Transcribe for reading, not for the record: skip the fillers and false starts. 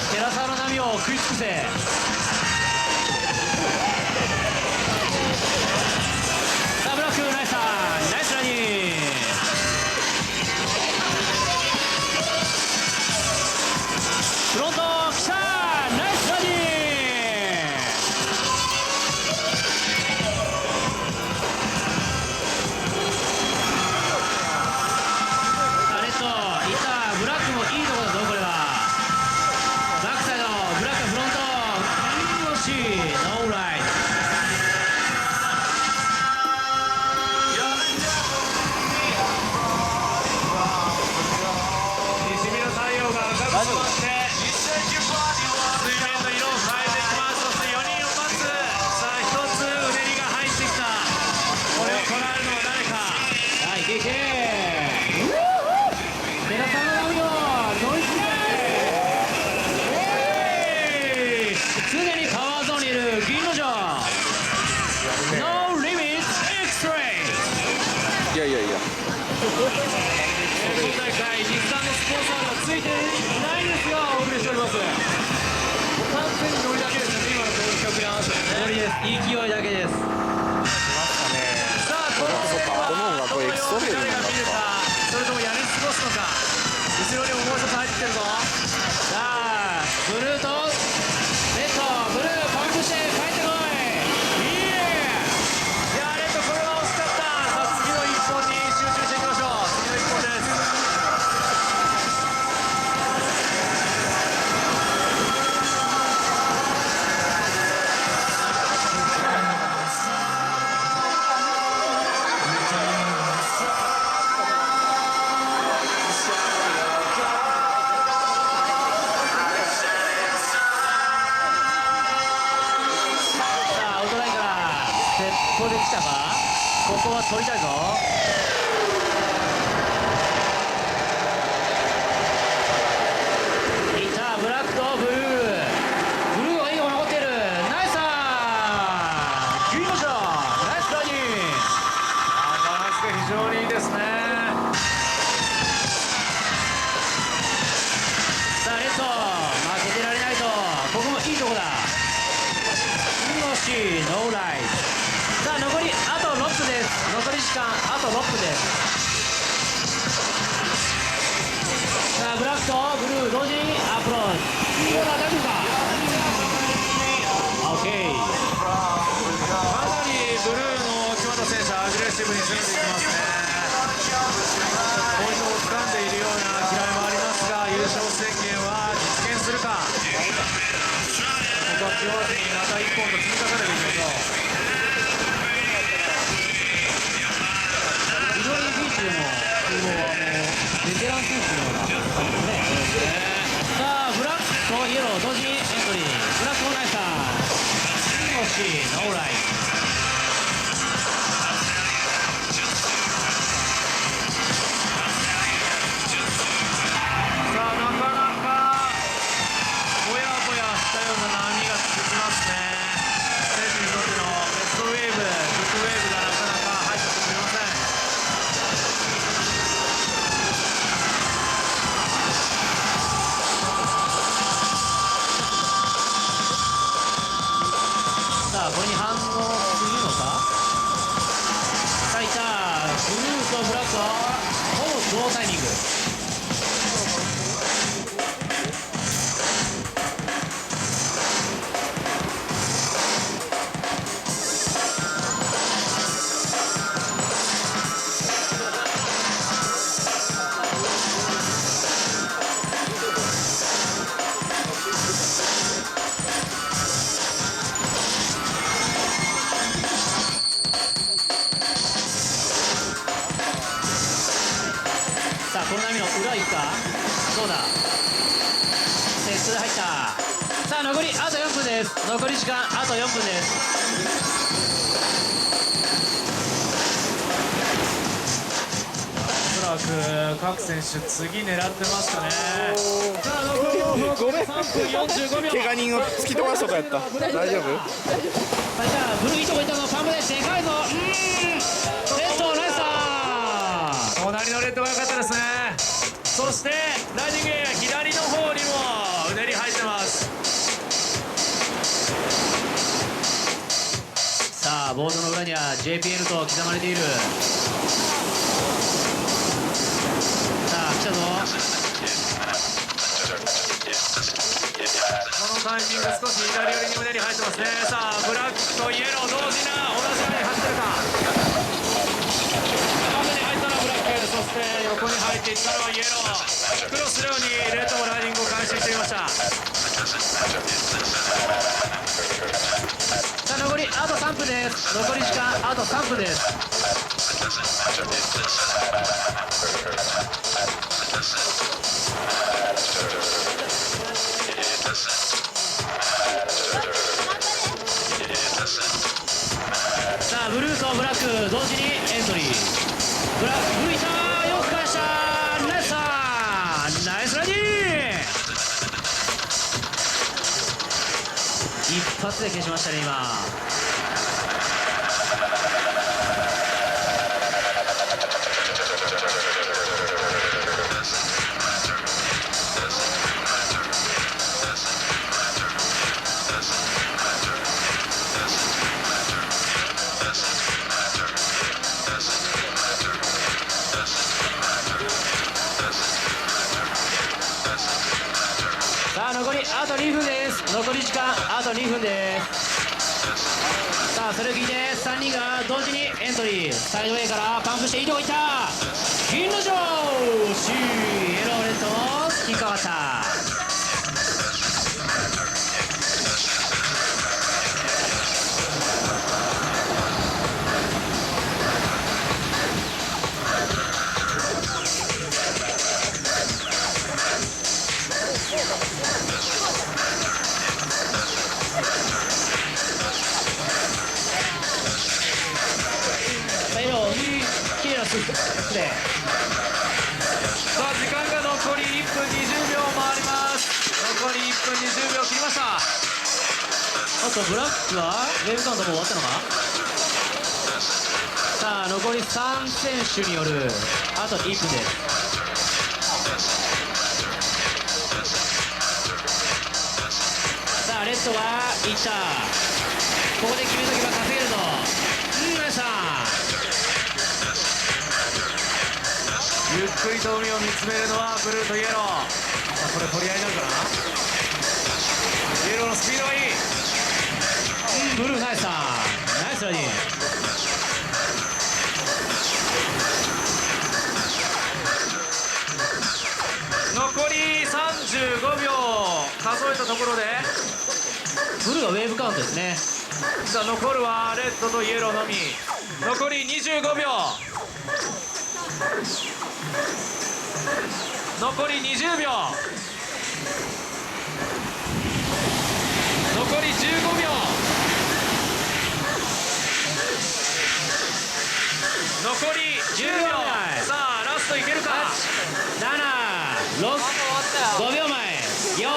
寺澤の波を食い尽くせ。さあブラックナイスターン、ナイスラニー。フロントきた、ナイスラニー。さあレッドいった、ブラックもいいところだぞこれは。バックサイドブラックフロント惜しい、ノーライト。西日の太陽が赤く染まって水面の色を変えていきます。そして4人を待つ。さあ1つうねりが入ってきた。これを捉えるのは誰か。さあいけいけ、寺さんの波を乗り継げ。常に川ゾーンにいる銀の城 No Limits X-Ray。 いやいやいや、今大会日産のスポンサーがついていないんですがお送りしております。完全にノリだけですね、今の企画に合わせてね。ノリです、勢いだけです。さあこの戦はどのように誰が見るか、それともやり過ごすのか。後ろにももう一つ入ってるぞ。さあブルーとレッド、ブルーパンクして帰ってこい。いやレッドこれは惜しかった。さあ次の1本に集中していきましょう。次の1本です。ここで来たか。ここは取りたいぞ。いったブラックとブルー。ブルーはいいの残ってる。ナイスー切りました。ナイスラニー。バランスが非常にいいですね。さあレッド負けてられないと。ここもいいとこだ。惜しい、ノーライト。さあ残りあと6分です。残り時間あと6分です。さあブラックとブルー同時にアプローチ。どうだ、大丈夫か。オッケー。かなりブルーの木俣選手アグレッシブに攻めていきますね。ポイントを掴んでいるような嫌いもありますが、優勝宣言は実現するか。ここは気負わずにまた1本と積み重ねていきましょう。非常にビーチでもベテラン選手のような感じですね。さあブラックとイエロー同時にエントリー。ブラックオーナイサー惜しい、ノーライト。さあなかなかぼやぼやしたような波が続きますね。選手にとってのベストウェーブ、グッドウェーブがなかなか入ってくれません。さあこれに反応するのか。さあいったブルーとブラックはほぼ同タイミング。さあこの波の裏いくか。どうだ。トで入った。さあ残りあと4分です。残り時間あと4分です。おそらく各選手次狙ってますかね。さあ残り4分、ごめん3分45秒。怪我人を突き飛ばすとかやった。大丈夫？さあブルーいいとこ行ったぞ。パンプででかいぞ。レッドナイスだ。隣のレッドが良かったですね。そしてライディングエア左の方にもうねり入ってます。さあボードの裏には JPL と刻まれている。さあ来たぞ。このタイミング少し左寄りに胸に入ってますね。さあブラックとイエロー同時な同じように走ってるか。縦に入ったのはブラック、そして横に入っていったのはイエロー。クロスのようにレッドもライディングを開始していました。さあ残りあと3分です。残り時間あと3分です。さあブルーとブラック同時にエントリー。ブラックブルーいた。よく返した。ナイスだ。ナイスラディー。一発で消しましたね今。さあ残りあと2分です。残り時間あと2分です。さあそれを聞いて3人が同時にエントリー。サイドウェイからパンプしていいとこいった。金の城 C イエローレッドも引っかかった。でさあ時間が残り1分20秒回ります。残り1分20秒切りました。あとブラックはウェーブカウントもう終わったのか。さあ残り3選手によるあと1分です。さあレッドがいった。ここで決めとけば稼げるぞ。ナイスだ。ゆっくりと海を見つめるのはブルーとイエロー。これ取り合いになるかな。イエローのスピードがいい。ブルーナイスだ。ナイスラディ。残り35秒数えたところでブルーがウェーブカウントですね。さあ残るはレッドとイエローのみ。残り25秒。残り20秒。残り15秒。残り10秒。さあラストいけるか。7、6、5秒前。4、